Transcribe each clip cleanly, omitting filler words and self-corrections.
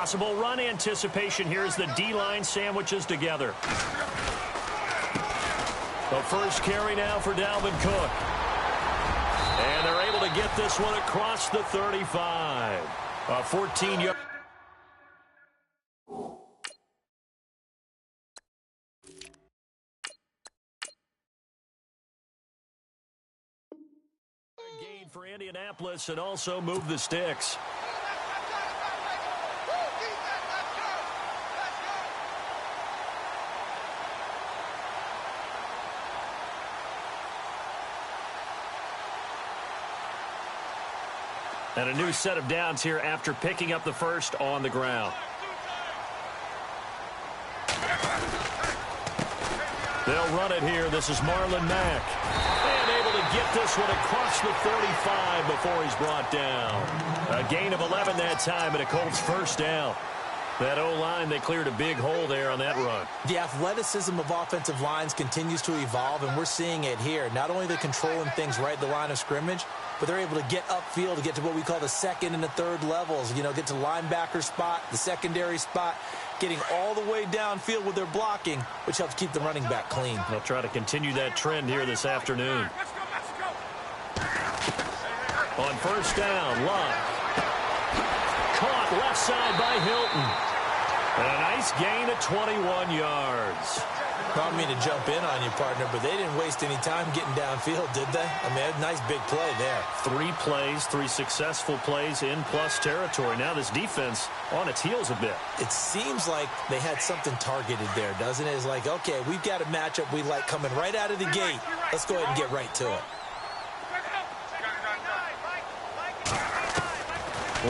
possible run anticipation here as the D-line sandwiches together. The first carry now for Dalvin Cook. And they're able to get this one across the 35. A 14-yard. Gain for Indianapolis and also move the sticks. And a new set of downs here after picking up the first on the ground. They'll run it here. This is Marlon Mack. And able to get this one across the 35 before he's brought down. A gain of 11 that time and a Colts first down. That O-line, they cleared a big hole there on that run. The athleticism of offensive lines continues to evolve, and we're seeing it here. Not only are they controlling things right at the line of scrimmage, but they're able to get upfield to get to what we call the second and the third levels. You know, get to the linebacker spot, the secondary spot, getting all the way downfield with their blocking, which helps keep the running back clean. They'll try to continue that trend here this afternoon. On first down, Love. Caught left side by Hilton. And a nice gain of 21 yards. I don't mean to jump in on you, partner, but they didn't waste any time getting downfield, did they? I mean, a nice big play there. 3 plays, 3 successful plays in plus territory. Now this defense on its heels a bit. It seems like they had something targeted there, doesn't it? It's like, okay, we've got a matchup we like coming right out of the gate. Let's go ahead and get right to it.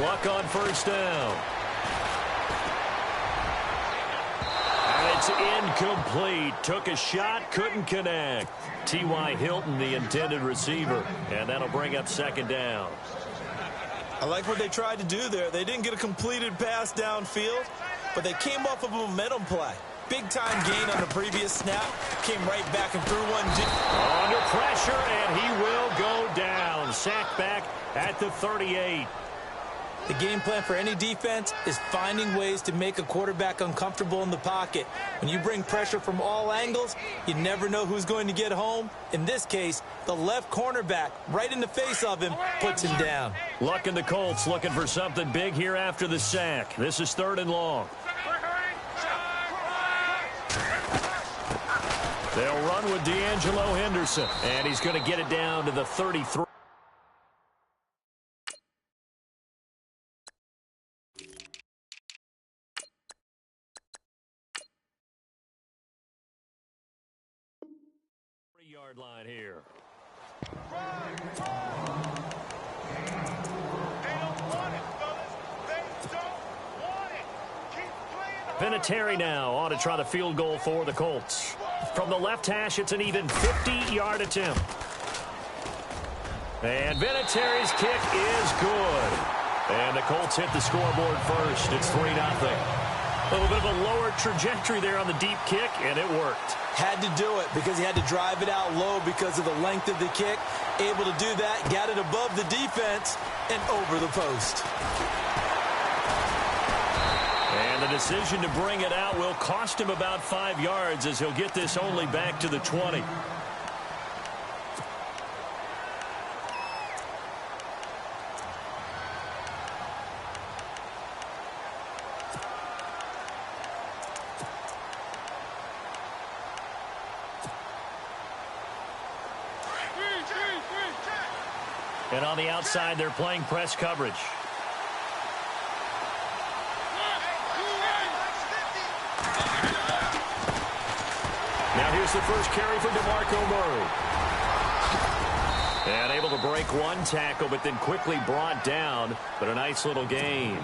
Luck on first down. It's incomplete. Took a shot, couldn't connect. T.Y. Hilton, the intended receiver. And that'll bring up second down. I like what they tried to do there. They didn't get a completed pass downfield, but they came off of a momentum play. Big-time gain on the previous snap. Came right back and threw one deep. Under pressure, and he will go down. Sacked back at the 38. The game plan for any defense is finding ways to make a quarterback uncomfortable in the pocket. When you bring pressure from all angles, you never know who's going to get home. In this case, the left cornerback, right in the face of him, puts him down. Luck and the Colts looking for something big here after the sack. This is 3rd and long. They'll run with D'Angelo Henderson, and he's going to get it down to the 33. Line here. Vinatieri now on to try the field goal for the Colts. From the left hash, it's an even 50-yard attempt. And Vinatieri's kick is good. And the Colts hit the scoreboard first. It's 3-0. A little bit of a lower trajectory there on the deep kick, and it worked. Had to do it because he had to drive it out low because of the length of the kick. Able to do that, got it above the defense and over the post. And the decision to bring it out will cost him about 5 yards as he'll get this only back to the 20. And on the outside, they're playing press coverage. Now here's the first carry for DeMarco Murray. And able to break one tackle, but then quickly brought down. But a nice little gain.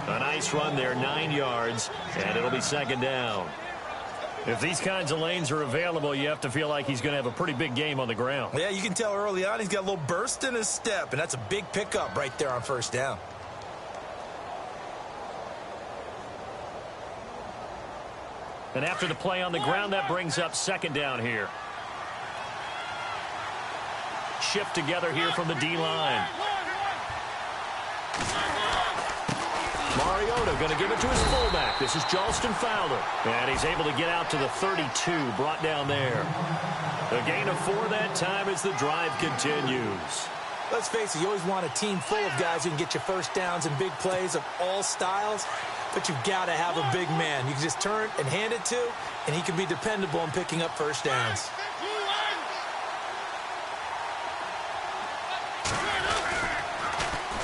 A nice run there, 9 yards, and it'll be second down. If these kinds of lanes are available, you have to feel like he's going to have a pretty big game on the ground. Yeah, you can tell early on he's got a little burst in his step, and that's a big pickup right there on first down. And after the play on the ground, that brings up second down here. Shift together here from the D-line. Mariota going to give it to his fullback. This is Jalston Fowler. And he's able to get out to the 32, brought down there. A gain of 4 that time as the drive continues. Let's face it, you always want a team full of guys who can get you first downs and big plays of all styles, but you've got to have a big man. You can just turn and hand it to, and he can be dependable in picking up first downs.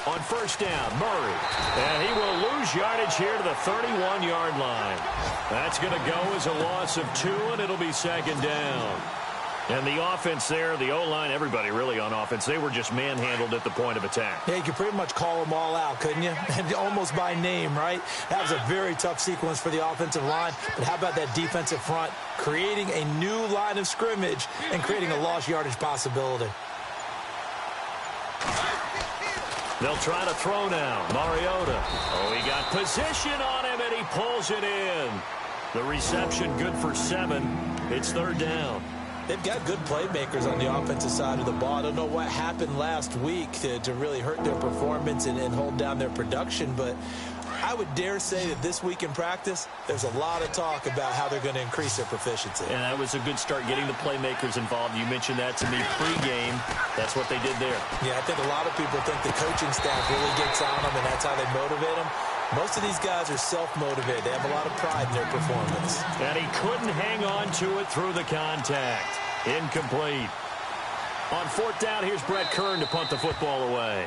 On first down, Murray. And he will lose yardage here to the 31-yard line. That's going to go as a loss of 2, and it'll be second down. And the offense there, the O-line, everybody really on offense, they were just manhandled at the point of attack. Yeah, you could pretty much call them all out, couldn't you? And almost by name, right? That was a very tough sequence for the offensive line. But how about that defensive front creating a new line of scrimmage and creating a lost yardage possibility? They'll try to throw now. Mariota. Oh, he got position on him, and he pulls it in. The reception good for 7. It's third down. They've got good playmakers on the offensive side of the ball. I don't know what happened last week to really hurt their performance and hold down their production, but I would dare say that this week in practice, there's a lot of talk about how they're going to increase their proficiency. And that was a good start getting the playmakers involved. You mentioned that to me pregame. That's what they did there. Yeah, I think a lot of people think the coaching staff really gets on them, and that's how they motivate them. Most of these guys are self-motivated. They have a lot of pride in their performance. And he couldn't hang on to it through the contact. Incomplete. On fourth down, here's Brett Kern to punt the football away.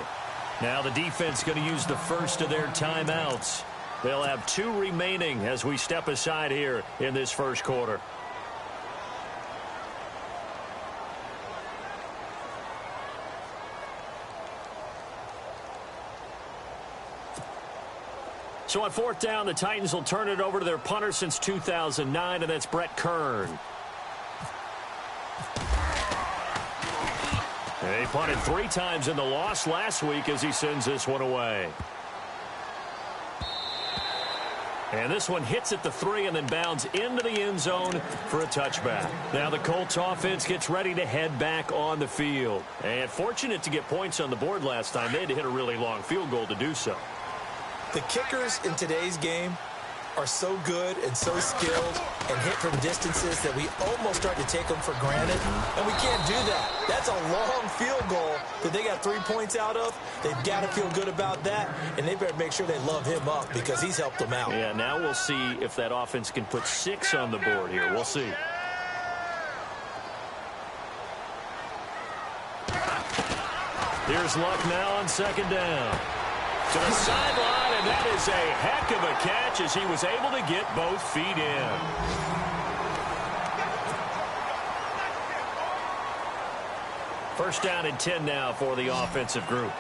Now the defense going to use the first of their timeouts. They'll have 2 remaining as we step aside here in this first quarter. So on fourth down, the Titans will turn it over to their punter since 2009, and that's Brett Kern. They punted 3 times in the loss last week as he sends this one away. And this one hits at the 3 and then bounds into the end zone for a touchback. Now the Colts offense gets ready to head back on the field. And fortunate to get points on the board last time. They had to hit a really long field goal to do so. The kickers in today's game are so good and so skilled and hit from distances that we almost start to take them for granted, and we can't do that. That's a long field goal that they got 3 points out of. They've got to feel good about that, and they better make sure they love him up because he's helped them out. Yeah, now we'll see if that offense can put 6 on the board here. We'll see. Here's Luck now on second down. To the sideline, and that is a heck of a catch as he was able to get both feet in. First down and 10 now for the offensive group.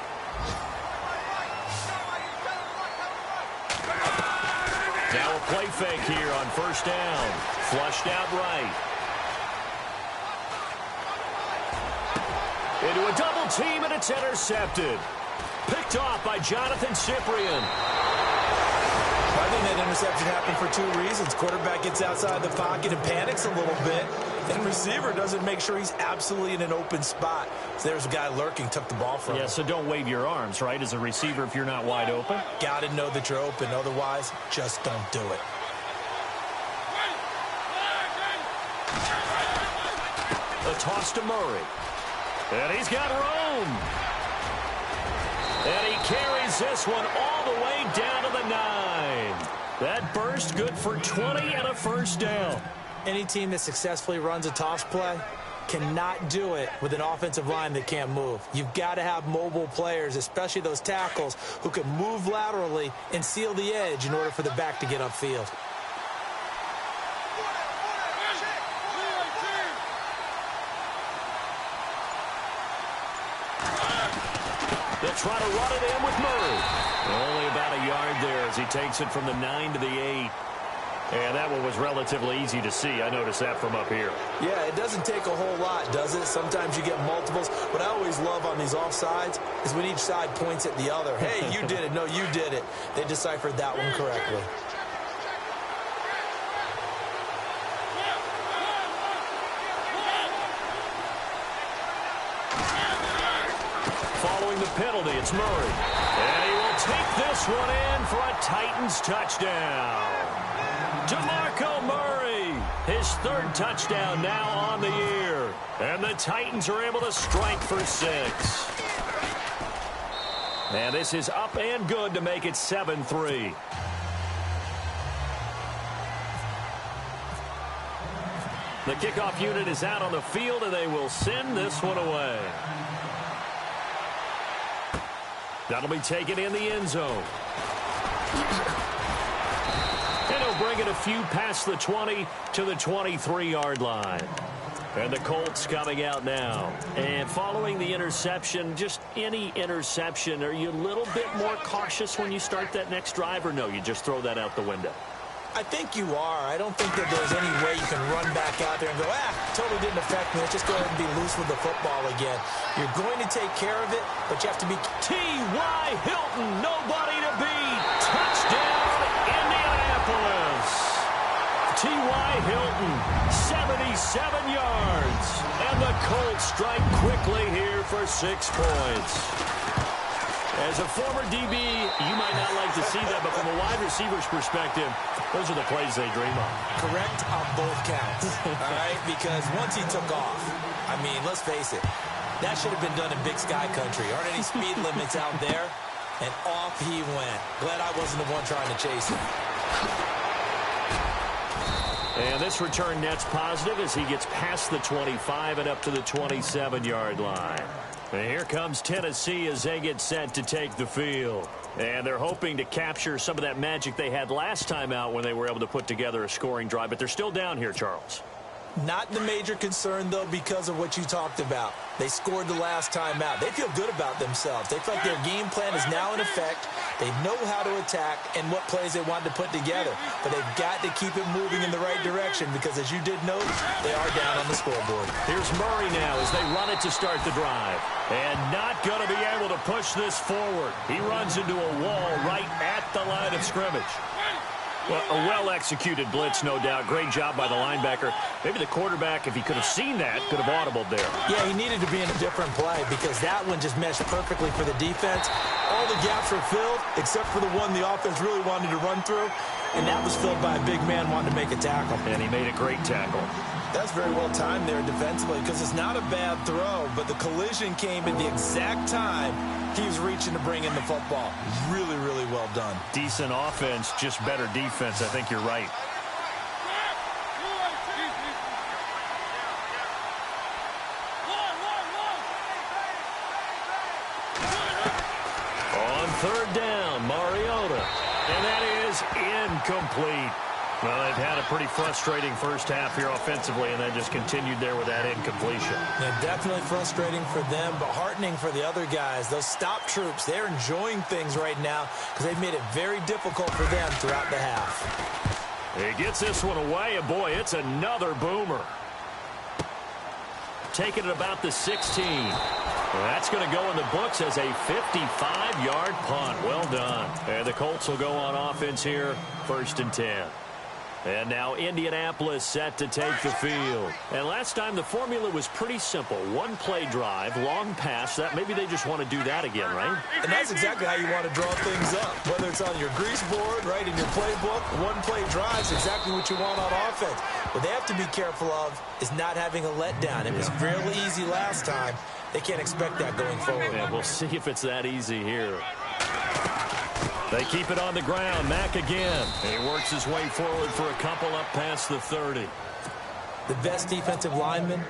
Now a play fake here on first down. Flushed out right. Into a double team, and it's intercepted. Picked off by Jonathan Cyprien. I think that interception happened for 2 reasons. Quarterback gets outside the pocket and panics a little bit. And receiver doesn't make sure he's absolutely in an open spot. So there's a guy lurking, took the ball from him. Yeah, so don't wave your arms, right, as a receiver if you're not wide open. Got to know that you're open. Otherwise, just don't do it. A toss to Murray. And he's got room. And he carries this one all the way down to the 9. That burst good for 20 and a first down. Any team that successfully runs a toss play cannot do it with an offensive line that can't move. You've got to have mobile players, especially those tackles, who can move laterally and seal the edge in order for the back to get upfield. They'll try to run it in with Murray. Only about a yard there as he takes it from the 9 to the 8. And that one was relatively easy to see. I noticed that from up here. Yeah, it doesn't take a whole lot, does it? Sometimes you get multiples. What I always love on these offsides is when each side points at the other. Hey, you did it. No, you did it. They deciphered that one correctly. Following the penalty, it's Murray. And he will take this one in for a Titans touchdown. DeMarco Murray, his third touchdown now on the year. And the Titans are able to strike for 6. And this is up and good to make it 7-3. The kickoff unit is out on the field, and they will send this one away. That'll be taken in the end zone. And he'll bring it a few past the 20 to the 23-yard line. And the Colts coming out now. And following the interception, just any interception, are you a little bit more cautious when you start that next drive, or no, you just throw that out the window? I think you are. I don't think that there's any way you can run back out there and go, totally didn't affect me. Let's just go ahead and be loose with the football again. You're going to take care of it, but you have to be... T.Y. Hilton, nobody to beat. Touchdown, Indianapolis. T.Y. Hilton, 77 yards. And the Colts strike quickly here for 6 points. As a former DB, you might not like to see that, but from a wide receiver's perspective, those are the plays they dream of. Correct on both counts, all right? Because once he took off, I mean, let's face it, that should have been done in Big Sky Country. Aren't any speed limits out there? And off he went. Glad I wasn't the one trying to chase him. And this return net's positive as he gets past the 25 and up to the 27-yard line. And here comes Tennessee as they get set to take the field. And they're hoping to capture some of that magic they had last time out when they were able to put together a scoring drive. But they're still down here, Charles. Not the major concern, though, because of what you talked about. They scored the last time out. They feel good about themselves. They feel like their game plan is now in effect. They know how to attack and what plays they want to put together. But they've got to keep it moving in the right direction because, as you did note, they are down on the scoreboard. Here's Murray now as they run it to start the drive. And not going to be able to push this forward. He runs into a wall right at the line of scrimmage. Well, a well-executed blitz, no doubt. Great job by the linebacker. Maybe the quarterback, if he could have seen that, could have audibled there. Yeah, he needed to be in a different play because that one just meshed perfectly for the defense. All the gaps were filled except for the one the offense really wanted to run through, and that was filled by a big man wanting to make a tackle. And he made a great tackle. That's very well timed there defensively because it's not a bad throw, but the collision came at the exact time he was reaching to bring in the football. Really, really well done. Decent offense, just better defense. I think you're right. On third down, Mariota. And that is incomplete. Well, they've had a pretty frustrating first half here offensively, and then just continued there with that incompletion. Yeah, definitely frustrating for them, but heartening for the other guys. Those stop troops, they're enjoying things right now because they've made it very difficult for them throughout the half. He gets this one away, and boy, it's another boomer. Taking it about the 16. Well, that's going to go in the books as a 55-yard punt. Well done. And the Colts will go on offense here, 1st and 10. And now Indianapolis set to take the field. And last time the formula was pretty simple. One-play drive, long pass. That maybe they just want to do that again, right? And that's exactly how you want to draw things up. Whether it's on your grease board, right, in your playbook, one-play drive is exactly what you want on offense. What they have to be careful of is not having a letdown. It was fairly easy last time. They can't expect that going forward. Yeah, we'll see if it's that easy here. They keep it on the ground. Mack again. And he works his way forward for a couple up past the 30. The best defensive linemen,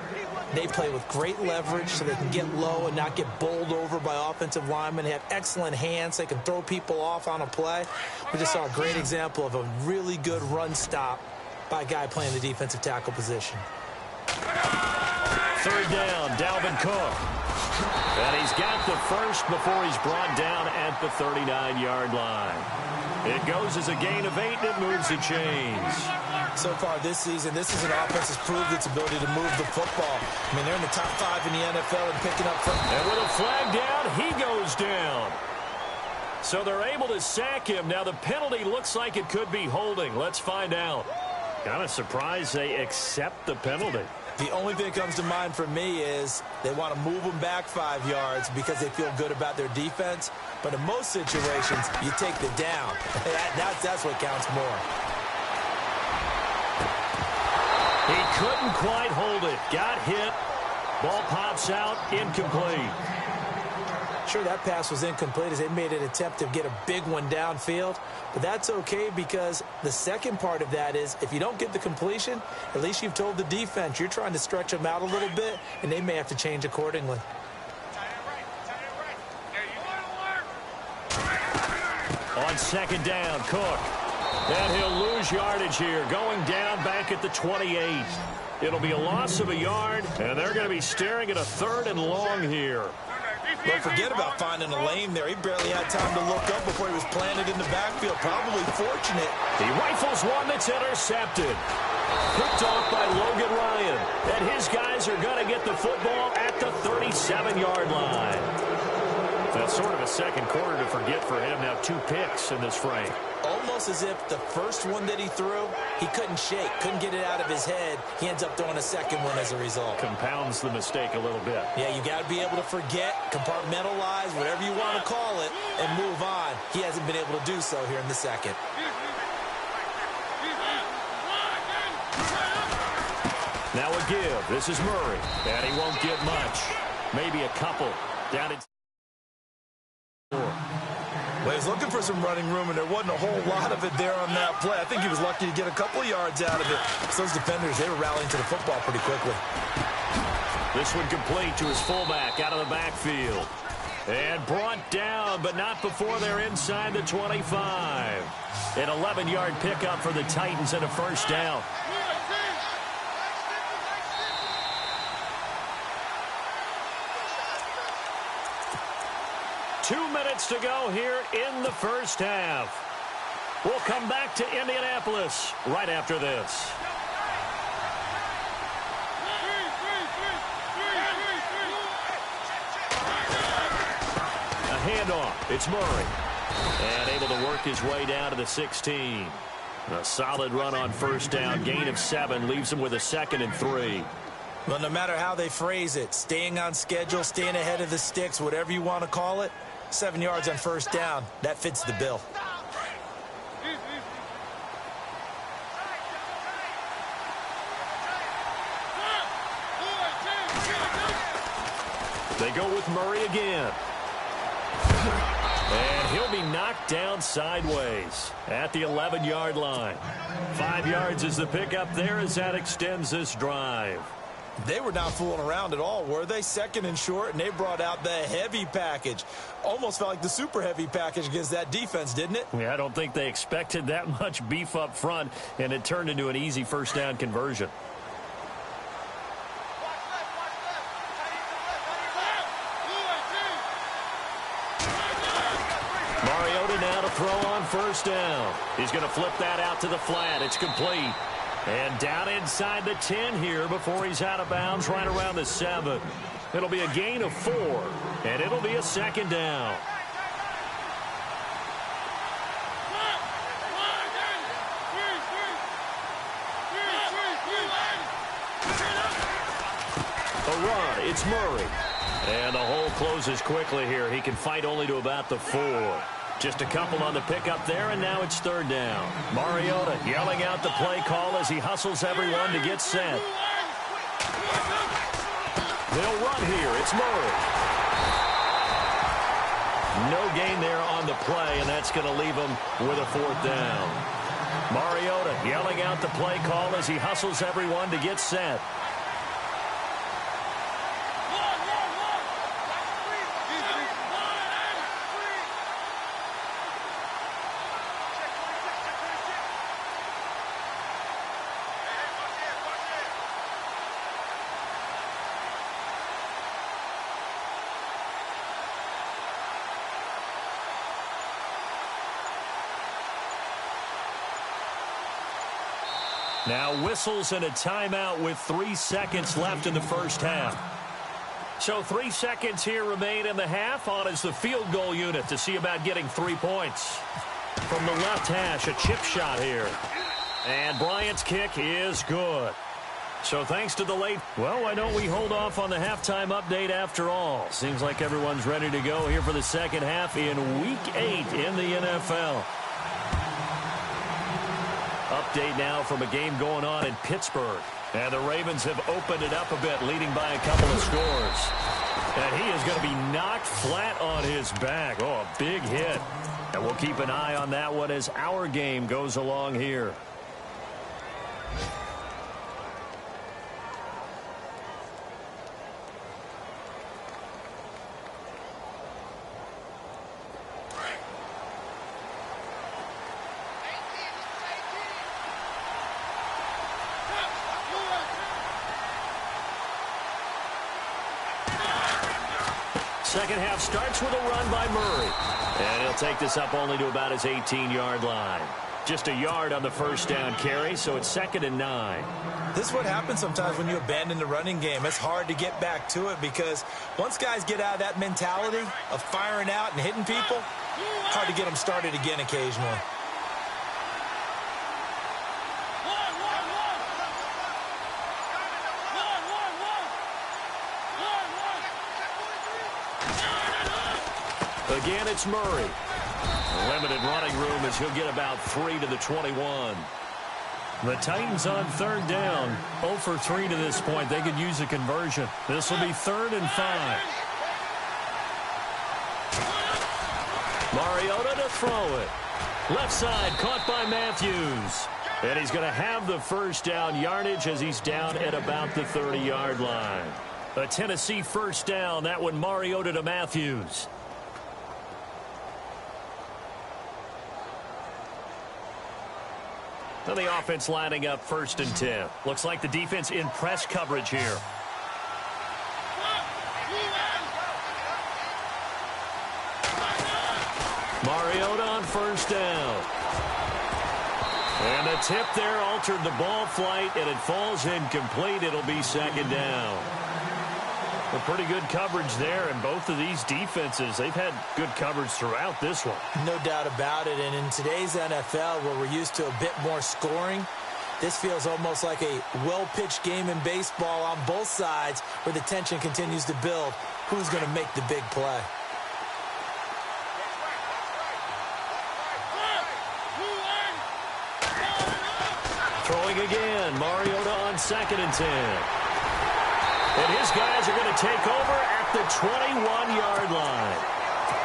they play with great leverage so they can get low and not get bowled over by offensive linemen. They have excellent hands. They can throw people off on a play. We just saw a great example of a really good run stop by a guy playing the defensive tackle position. Third down, Dalvin Cook. And he's got the first before he's brought down at the 39-yard line. It goes as a gain of 8, and it moves the chains. So far this season, this is an offense that's proved its ability to move the football. I mean, they're in the top 5 in the NFL and picking up football. And with a flag down, he goes down. So they're able to sack him. Now the penalty looks like it could be holding. Let's find out. Kind of surprised they accept the penalty. The only thing that comes to mind for me is they want to move them back 5 yards because they feel good about their defense. But in most situations, you take the down. That's what counts more. He couldn't quite hold it. Got hit. Ball pops out. Incomplete. Sure, that pass was incomplete as they made an attempt to get a big one downfield. But that's okay because the second part of that is if you don't get the completion, at least you've told the defense you're trying to stretch them out a little bit, and they may have to change accordingly. On second down, Cook. And he'll lose yardage here, going down back at the 28. It'll be a loss of a yard, and they're going to be staring at a 3rd and long here. Don't forget about finding a lane there. He barely had time to look up before he was planted in the backfield. Probably fortunate. He rifles one that's intercepted. Picked off by Logan Ryan. And his guys are going to get the football at the 37-yard line. That's sort of a second quarter to forget for him. Now 2 picks in this frame. Almost as if the first one that he threw, he couldn't shake, couldn't get it out of his head. He ends up throwing a second one as a result. Compounds the mistake a little bit. Yeah, you got to be able to forget, compartmentalize, whatever you want to call it, and move on. He hasn't been able to do so here in the second. Now a give. This is Murray. And he won't get much. Maybe a couple. Down at 4. Well, he was looking for some running room, and there wasn't a whole lot of it there on that play. I think he was lucky to get a couple of yards out of it. So those defenders, they were rallying to the football pretty quickly. This one complete to his fullback out of the backfield. And brought down, but not before they're inside the 25. An 11-yard pickup for the Titans and a first down. Two minutes to go here in the first half. We'll come back to Indianapolis right after this. A handoff. It's Murray. And able to work his way down to the 16. A solid run on first down. Gain of 7 leaves him with a 2nd and 3. Well, no matter how they phrase it, staying on schedule, staying ahead of the sticks, whatever you want to call it, 7 yards on first down, that fits the bill. They go with Murray again. And he'll be knocked down sideways at the 11-yard line. 5 yards is the pickup there as that extends this drive. They were not fooling around at all, were they? 2nd and short, and they brought out the heavy package. Almost felt like the super heavy package against that defense, didn't it? Yeah, I don't think they expected that much beef up front, and it turned into an easy first down conversion. Mariota now to throw on first down. He's going to flip that out to the flat. It's complete. And down inside the 10 here before he's out of bounds right around the 7. It'll be a gain of 4, and it'll be a 2nd down. A run, it's Murray. And the hole closes quickly here. He can fight only to about the 4. Just a couple on the pickup there, and now it's 3rd down. Mariota yelling out the play call as he hustles everyone to get set. They'll run here. It's Murray. No gain there on the play, and that's going to leave him with a 4th down. Mariota yelling out the play call as he hustles everyone to get set. Now whistles and a timeout with 3 seconds left in the first half. So 3 seconds here remain in the half. On is the field goal unit to see about getting 3 points. From the left hash, a chip shot here. And Bryant's kick is good. So thanks to the late. Well, why don't we hold off on the halftime update after all? Seems like everyone's ready to go here for the second half in Week 8 in the NFL. Update now from a game going on in Pittsburgh. And the Ravens have opened it up a bit, leading by a couple of scores. And he is going to be knocked flat on his back. Oh, a big hit. And we'll keep an eye on that one as our game goes along here. Second half starts with a run by Murray. And he'll take this up only to about his 18-yard line. Just a yard on the first down carry, so it's 2nd and 9. This is what happens sometimes when you abandon the running game. It's hard to get back to it because once guys get out of that mentality of firing out and hitting people, hard to get them started again occasionally. Again, it's Murray. Limited running room as he'll get about 3 to the 21. The Titans on 3rd down. 0 for 3 to this point. They could use a conversion. This will be 3rd and 5. Mariota to throw it. Left side caught by Matthews. And he's going to have the first down yardage as he's down at about the 30-yard line. A Tennessee first down. That one Mariota to Matthews. And the offense lining up 1st and 10. Looks like the defense in press coverage here. Mariota on first down. And the tip there altered the ball flight, and it falls incomplete. It'll be 2nd down. A pretty good coverage there, and both of these defenses, they've had good coverage throughout this one. No doubt about it, and in today's NFL, where we're used to a bit more scoring, this feels almost like a well-pitched game in baseball on both sides where the tension continues to build. Who's going to make the big play? Throwing again, Mariota on 2nd and 10. And his guys are going to take over at the 21-yard line.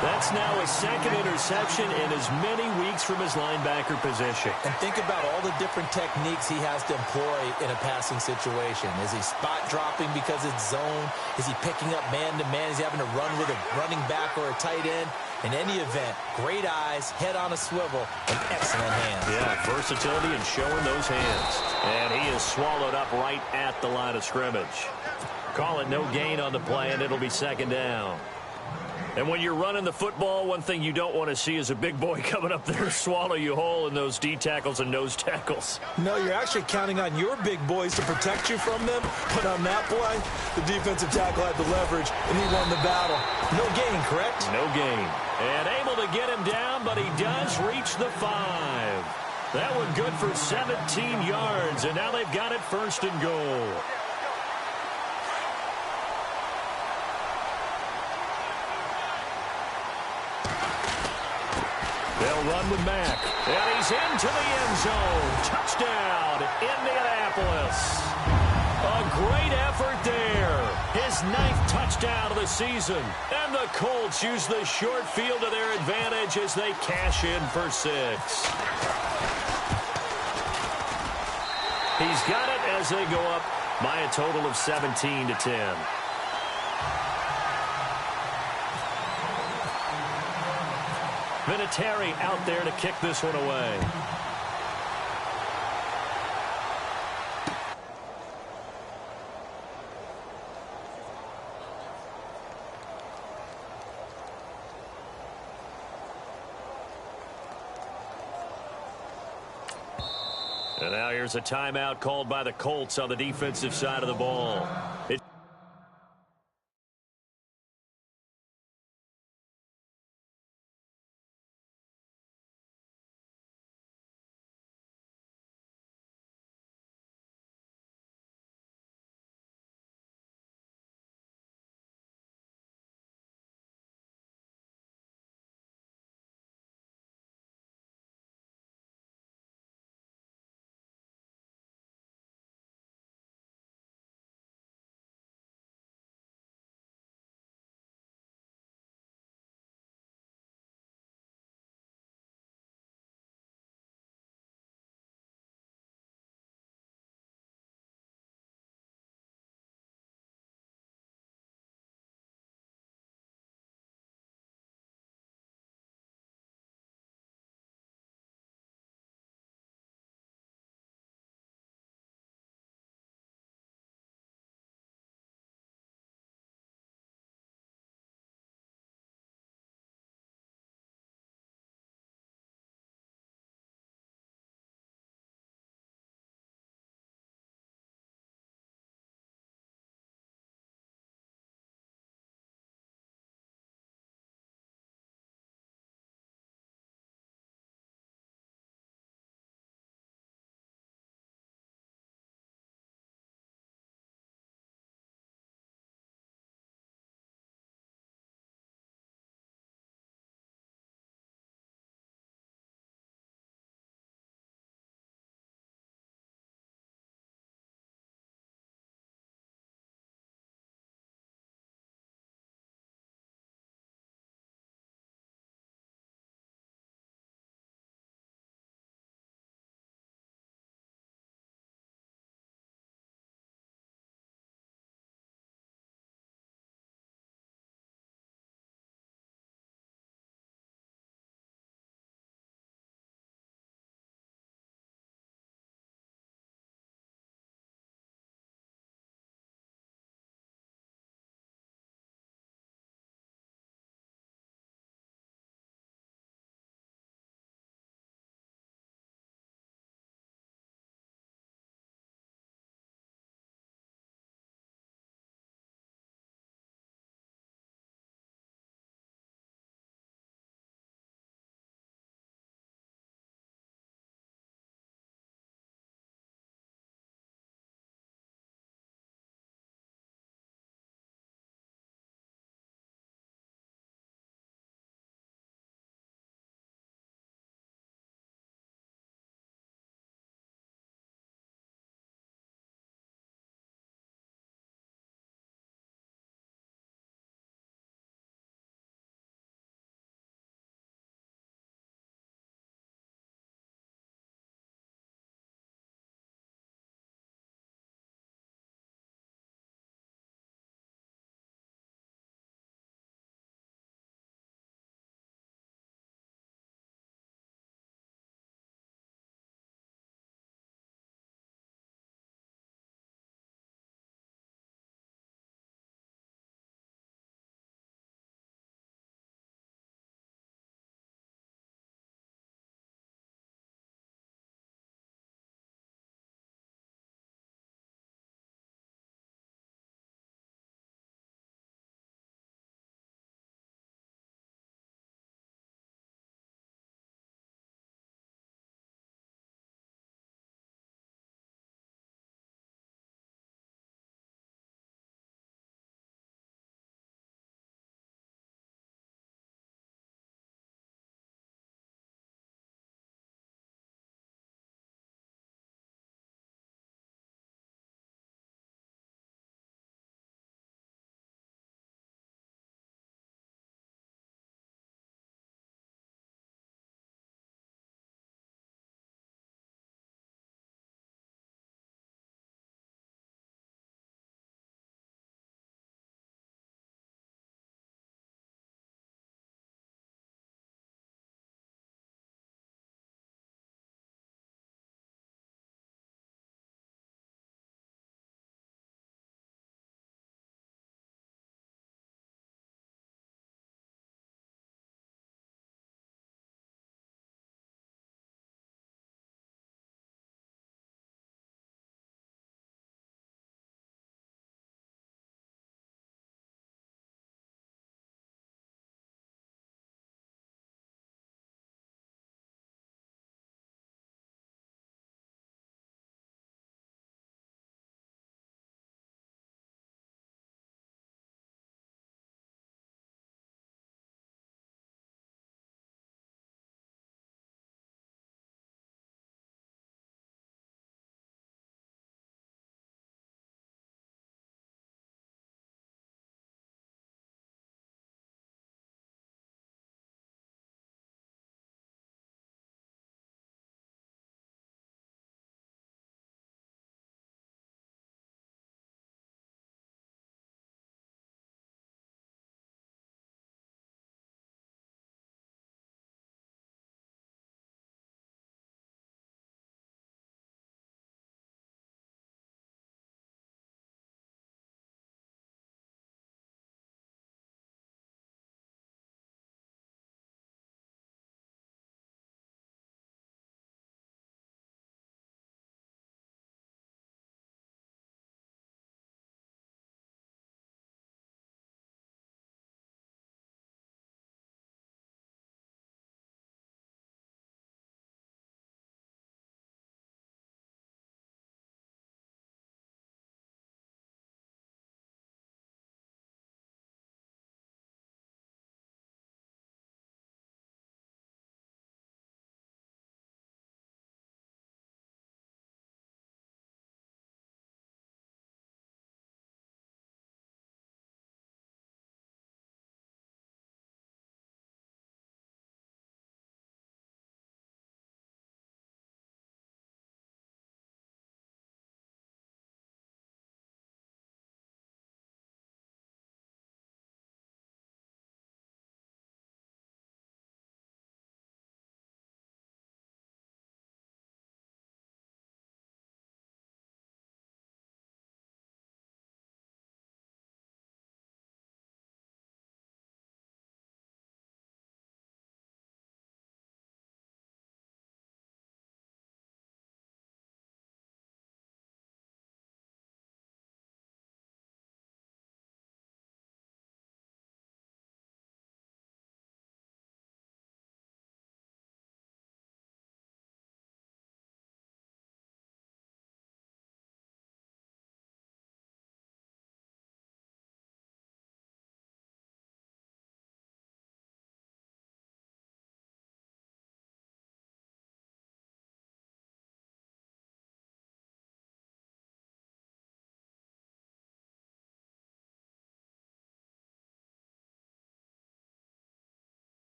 That's now his 2nd interception in as many weeks from his linebacker position. And think about all the different techniques he has to employ in a passing situation. Is he spot dropping because it's zone? Is he picking up man-to-man? Is he having to run with a running back or a tight end? In any event, great eyes, head on a swivel, and excellent hands. Yeah, versatility and showing those hands. And he is swallowed up right at the line of scrimmage. Call it no gain on the play, and it'll be 2nd down. And when you're running the football, one thing you don't want to see is a big boy coming up there to swallow you whole in those D tackles and nose tackles. No, you're actually counting on your big boys to protect you from them. But on that play, the defensive tackle had the leverage, and he won the battle. No gain, correct? No gain. And able to get him down, but he does reach the 5. That one good for 17 yards, and now they've got it 1st and goal. They'll run with Mack. And he's into the end zone. Touchdown, Indianapolis. A great effort there. His 9th touchdown of the season. And the Colts use the short field to their advantage as they cash in for 6. He's got it as they go up by a total of 17 to 10. Vinatieri out there to kick this one away. And now here's a timeout called by the Colts on the defensive side of the ball.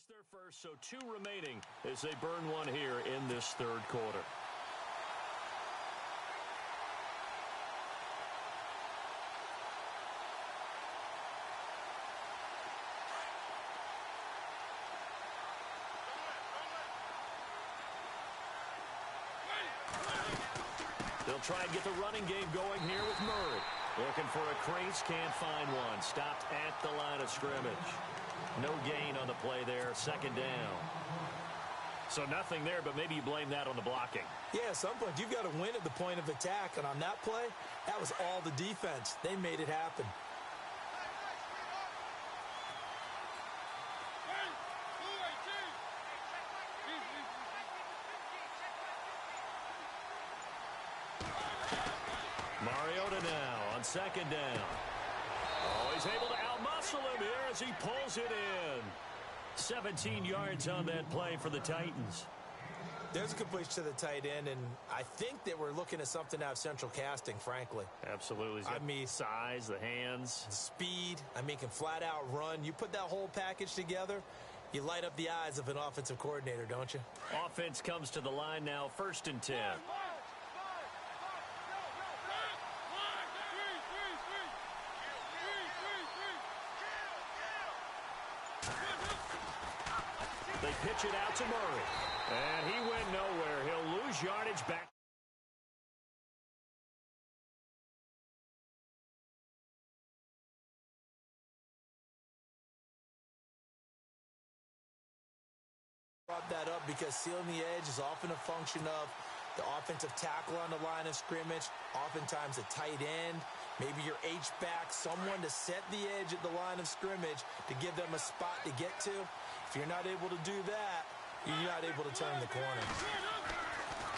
Missed their first, so 2 remaining as they burn one here in this third quarter. They'll try and get the running game going here with Murray. Looking for a crease, can't find one. Stopped at the line of scrimmage. No gain on the play there, second down. So nothing there, but maybe you blame that on the blocking. Yeah, at some point, you've got to win at the point of attack. And on that play, that was all the defense. They made it happen. Mariota now on second down. Oh, he's able to outmuscle him here as he pulls it in. 17 yards on that play for the Titans. There's a completion to the tight end, and I think that we're looking at something out of central casting, frankly. Absolutely. I mean, size, the hands. Speed. I mean, can flat out run. You put that whole package together, you light up the eyes of an offensive coordinator, don't you? Offense comes to the line now, 1st and 10. They pitch it out to Murray. And he went nowhere. He'll lose yardage back. Brought that up because sealing the edge is often a function of the offensive tackle on the line of scrimmage, oftentimes a tight end, maybe your H-back, someone to set the edge at the line of scrimmage to give them a spot to get to. If you're not able to do that, you're not able to turn the corner.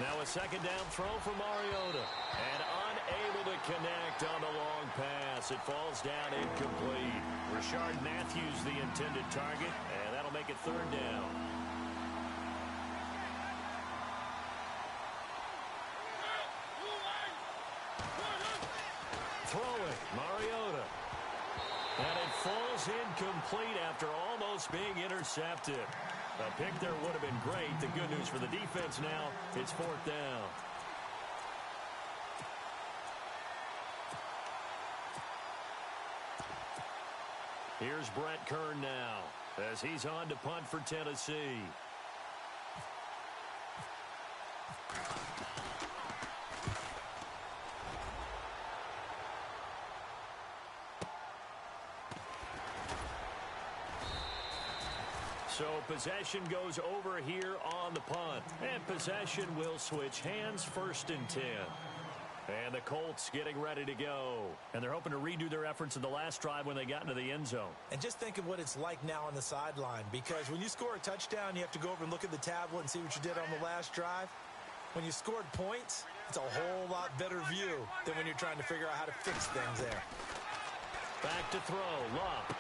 Now a second down throw for Mariota. And unable to connect on the long pass. It falls down incomplete. Rashard Matthews the intended target, and that'll make it third down. Throwing, Mariota. And it falls incomplete after almost being intercepted. A pick there would have been great. The good news for the defense now, it's 4th down. Here's Brett Kern now as he's on to punt for Tennessee. So possession goes over here on the punt. And possession will switch hands, 1st and 10. And the Colts getting ready to go. And they're hoping to redo their efforts in the last drive when they got into the end zone. And just think of what it's like now on the sideline. Because when you score a touchdown, you have to go over and look at the tablet and see what you did on the last drive. When you scored points, it's a whole lot better view than when you're trying to figure out how to fix things there. Back to throw. Love.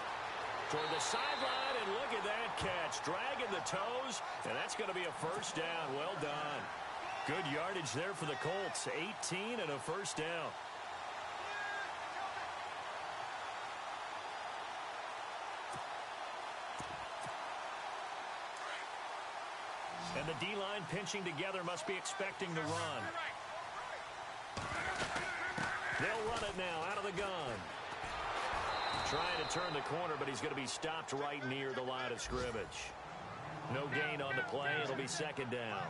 Toward the sideline, and look at that catch. Dragging the toes, and that's going to be a 1st down. Well done. Good yardage there for the Colts. 18 and a 1st down. And the D-line pinching together must be expecting the run. They'll run it now out of the gun. Trying to turn the corner, but he's going to be stopped right near the line of scrimmage. No gain on the play. It'll be 2nd down.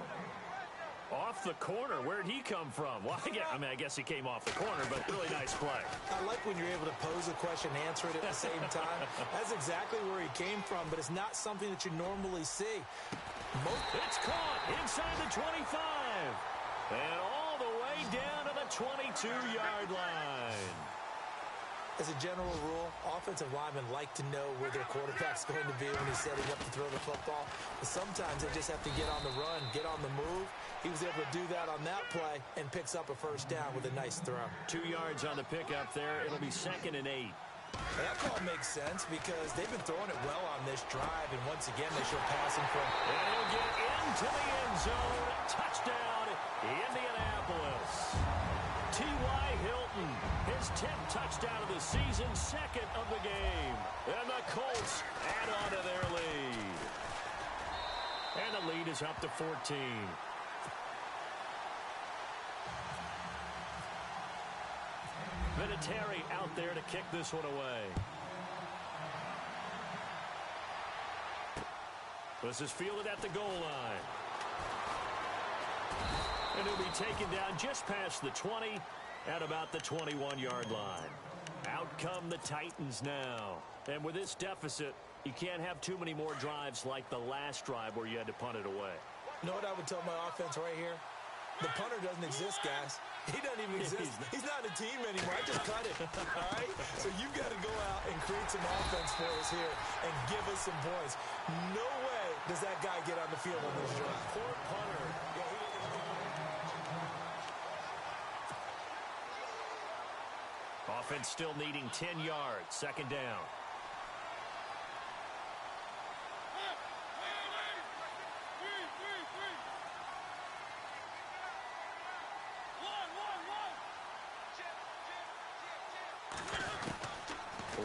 Off the corner. Where'd he come from? Well, I guess he came off the corner, but really nice play. I like when you're able to pose a question and answer it at the same time. That's exactly where he came from, but it's not something that you normally see. It's caught inside the 25. And all the way down to the 22-yard line. As a general rule, offensive linemen like to know where their quarterback's going to be when he's setting up to throw the football. But sometimes they just have to get on the run, get on the move. He was able to do that on that play and picks up a 1st down with a nice throw. 2 yards on the pickup there. It'll be 2nd and 8. That call makes sense because they've been throwing it well on this drive, and once again they show passing from. And he'll get into the end zone. Touchdown, Indianapolis. T.Y. Hilton, his 10th touchdown of the season, 2nd of the game. And the Colts add on to their lead. And the lead is up to 14. Vinatieri out there to kick this one away. This is fielded at the goal line. And he'll be taken down just past the 20 at about the 21-yard line. Out come the Titans now. And with this deficit, you can't have too many more drives like the last drive where you had to punt it away. You know what I would tell my offense right here? The punter doesn't exist, guys. He doesn't even exist. He's not a team anymore. I just cut it, all right? So you've got to go out and create some offense for us here and give us some points. No way does that guy get on the field on this drive. Poor punter. Offense still needing 10 yards. Second down.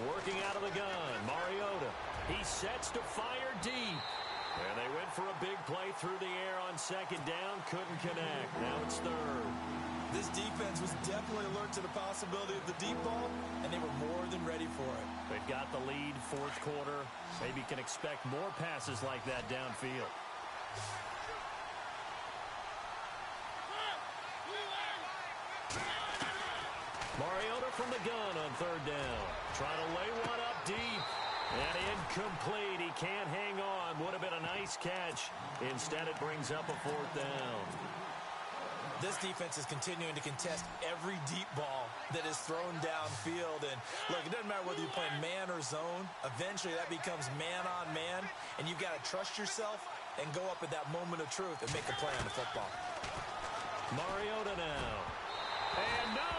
Working out of the gun, Mariota. He sets to fire deep. And they went for a big play through the air on second down. Couldn't connect. Now it's third. This defense was definitely alert to the possibility of the deep ball, and they were more than ready for it. They've got the lead, fourth quarter. Maybe can expect more passes like that downfield. Mariota from the gun on third down. Trying to lay one up deep. And incomplete. He can't hang on. Would have been a nice catch. Instead, it brings up a fourth down. This defense is continuing to contest every deep ball that is thrown downfield. And, look, it doesn't matter whether you're playing man or zone. Eventually, that becomes man-on-man. And you've got to trust yourself and go up at that moment of truth and make a play on the football. Mariota now. And no,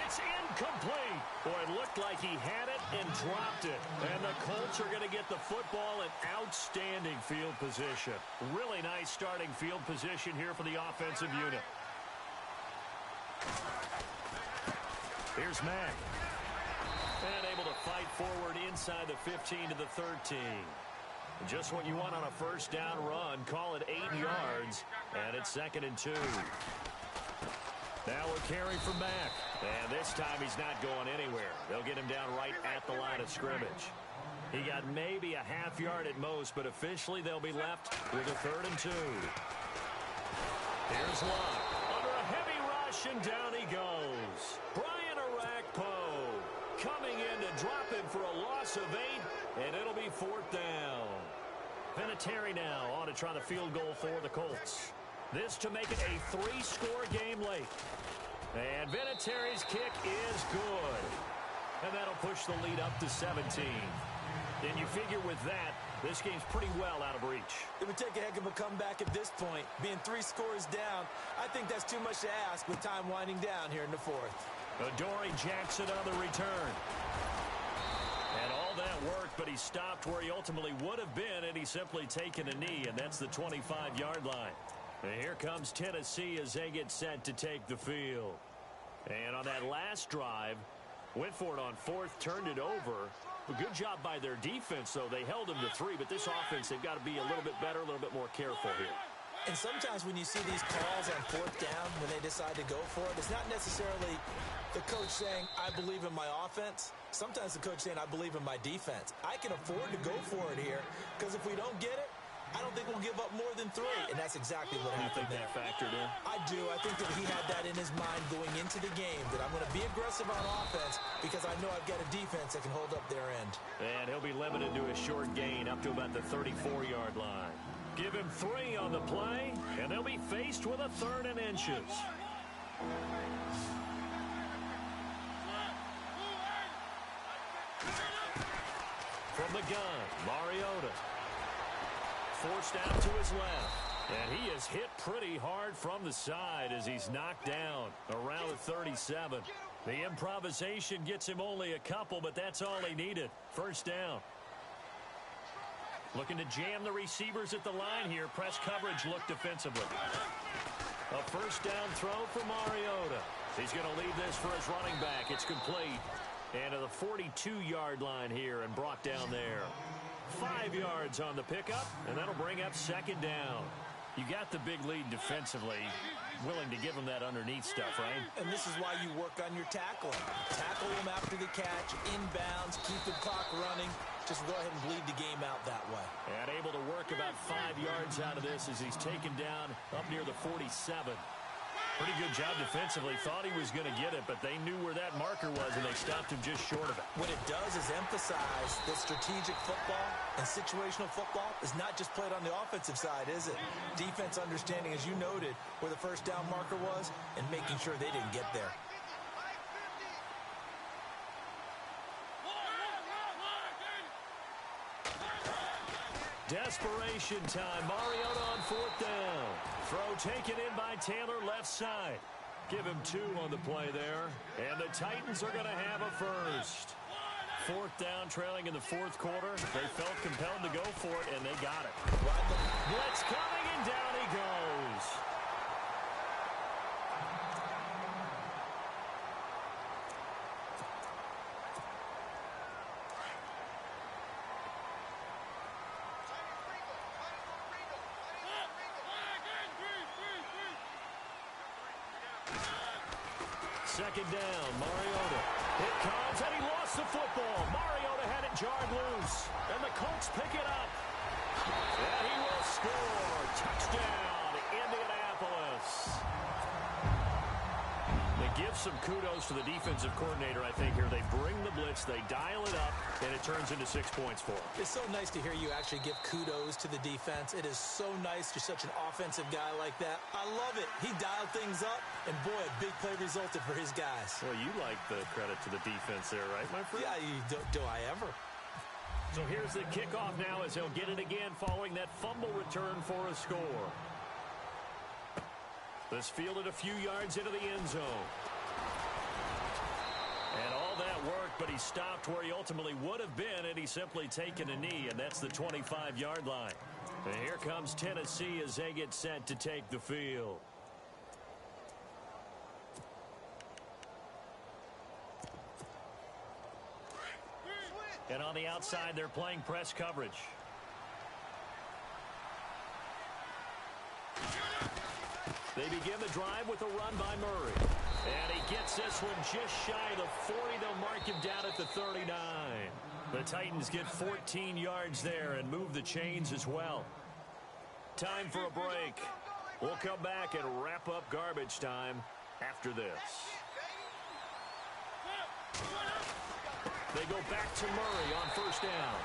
it's incomplete. Boy, it looked like he had it and dropped it. And the Colts are going to get the football in outstanding field position. Really nice starting field position here for the offensive unit. Here's Mack. And able to fight forward inside the 15 to the 13. Just what you want on a first down run. Call it 8 yards. And it's 2nd and 2. Now we're carrying from Mack. And this time he's not going anywhere. They'll get him down right at the line of scrimmage. He got maybe a half yard at most, but officially they'll be left with a 3rd and 2. Here's Locke. Under a heavy rush, and down he goes. Brian Arakpo coming in to drop him for a loss of 8, and it'll be 4th down. Vinatieri now on to try the field goal for the Colts. This to make it a 3-score game late. And Vinatieri's kick is good. And that'll push the lead up to 17. And you figure with that, this game's pretty well out of reach. It would take a heck of a comeback at this point. Being 3 scores down, I think that's too much to ask with time winding down here in the 4th. Adoree Jackson on the return. And all that worked, but he stopped where he ultimately would have been, and he's simply taken a knee, and that's the 25-yard line. And here comes Tennessee as they get set to take the field. And on that last drive, went for it on 4th, turned it over. A good job by their defense, though. They held them to 3, but this offense, they've got to be a little bit better, a little bit more careful here. And sometimes when you see these calls on 4th down, when they decide to go for it, it's not necessarily the coach saying, I believe in my offense. Sometimes the coach saying, I believe in my defense. I can afford to go for it here, because if we don't get it, I don't think we'll give up more than 3. And that's exactly what happened there. You think that factored in? I do. I think that he had that in his mind going into the game, that I'm going to be aggressive on offense because I know I've got a defense that can hold up their end. And he'll be limited to a short gain up to about the 34-yard line. Give him 3 on the play, and they'll be faced with a 3rd and inches. From the gun, Mariota. Forced out to his left. And he is hit pretty hard from the side as he's knocked down around the 37. The improvisation gets him only a couple, but that's all he needed. First down. Looking to jam the receivers at the line here. Press coverage look defensively. A first down throw for Mariota. He's going to leave this for his running back. It's complete. And to the 42-yard line here and brought down there. 5 yards on the pickup, and that'll bring up second down. You got the big lead defensively, willing to give them that underneath stuff, right? And this is why you work on your tackling. Tackle them after the catch, inbounds, keep the clock running. Just go ahead and bleed the game out that way. And able to work about 5 yards out of this as he's taken down up near the 47. Pretty good job defensively. Thought he was going to get it, but they knew where that marker was, and they stopped him just short of it. What it does is emphasize that strategic football and situational football is not just played on the offensive side, is it? Defense understanding, as you noted, where the first down marker was and making sure they didn't get there. Desperation time. Mariota on fourth down. Throw taken in by Taylor left side. Give him 2 on the play there. And the Titans are going to have a first. Fourth down, trailing in the fourth quarter. They felt compelled to go for it, and they got it. Blitz coming, and down he goes. Second down, Mariota. It comes, and he lost the football. Mariota had it jarred loose, and the Colts pick it up. And he will score. Touchdown, Indianapolis. They give some kudos to the defensive coordinator, I think, here. They bring the blitz, they dial it up, and it turns into 6 points for them. It's so nice to hear you actually give kudos to the defense. It is so nice you're such an offensive guy like that. I love it. He dialed things up, and boy, a big play resulted for his guys. Well, you like the credit to the defense there, right, my friend? Yeah, do I ever? So here's the kickoff now as he'll get it again following that fumble return for a score. This fielded a few yards into the end zone. And all that worked, but he stopped where he ultimately would have been had he simply taken a knee, and that's the 25-yard line. And here comes Tennessee as they get set to take the field. And on the outside, they're playing press coverage. They begin the drive with a run by Murray. And he gets this one just shy of the 40. They'll mark him down at the 39. The Titans get 14 yards there and move the chains as well. Time for a break. We'll come back and wrap up garbage time after this. They go back to Murray on first down.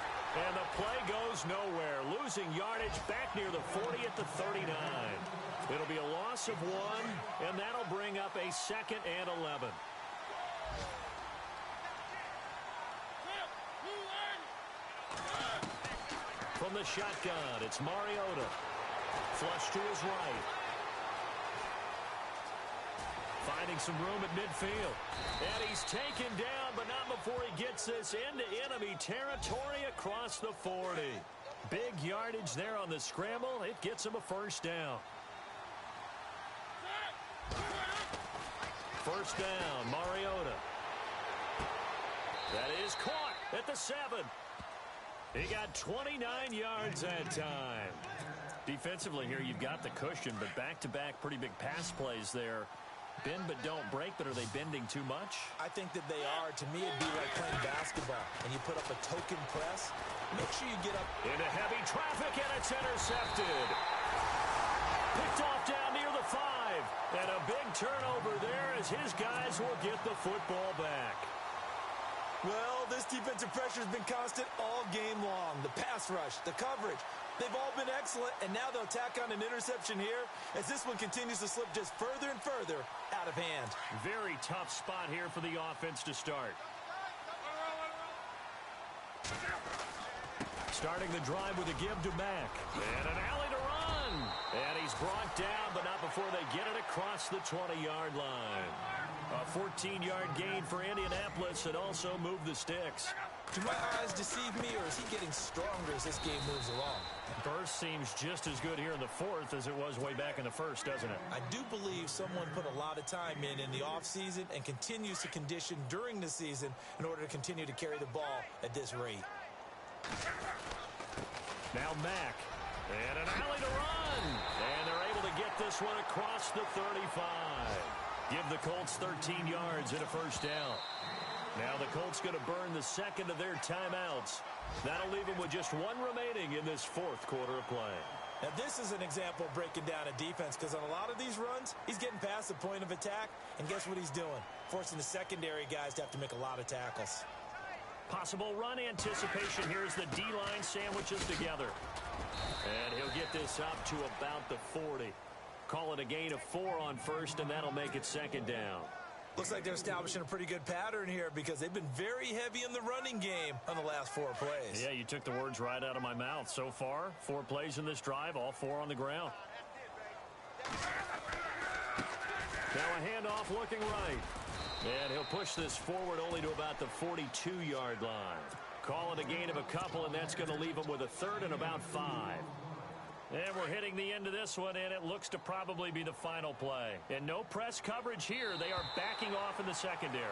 And the play goes nowhere. Losing yardage back near the 40 at the 39. It'll be a loss of 1, and that'll bring up a 2nd and 11. From the shotgun, it's Mariota. Flush to his right. Finding some room at midfield. And he's taken down, but not before he gets this into enemy territory across the 40. Big yardage there on the scramble. It gets him a first down. First down, Mariota. That is caught at the 7. He got 29 yards that time. Defensively here, you've got the cushion, but back-to-back pretty big pass plays there. Bend but don't break, but are they bending too much? I think that they are. To me, it'd be like playing basketball, and you put up a token press. Make sure you get up into heavy traffic, and it's intercepted. Picked off down near the 5. And a big turnover there as his guys will get the football back. Well, this defensive pressure has been constant all game long. The pass rush, the coverage, they've all been excellent, and now they'll tack on an interception here as this one continues to slip just further and further out of hand. Very tough spot here for the offense to start. Starting the drive with a give to Mack. And an alley to run. And he's brought down, but not before they get it across the 20-yard line. A 14-yard gain for Indianapolis and also move the sticks. Do my eyes deceive me, or is he getting stronger as this game moves along? Burst seems just as good here in the fourth as it was way back in the first, doesn't it? I do believe someone put a lot of time in the offseason and continues to condition during the season in order to continue to carry the ball at this rate. Now Mack. And an alley to run. And they're able to get this one across the 35. Give the Colts 13 yards and a first down. Now the Colts going to burn the second of their timeouts. That'll leave them with just one remaining in this fourth quarter of play. Now, this is an example of breaking down a defense because on a lot of these runs, he's getting past the point of attack, and guess what he's doing? Forcing the secondary guys to have to make a lot of tackles. Possible run anticipation here as the D-line sandwiches together. And he'll get this up to about the 40. Call it a gain of 4 on first, and that'll make it second down. Looks like they're establishing a pretty good pattern here because they've been very heavy in the running game on the last 4 plays. Yeah, you took the words right out of my mouth. So far, 4 plays in this drive, all 4 on the ground. Now a handoff looking right. And he'll push this forward only to about the 42-yard line. Call it a gain of a couple, and that's going to leave him with a third and about 5. And we're hitting the end of this one, and it looks to probably be the final play. And no press coverage here. They are backing off in the secondary.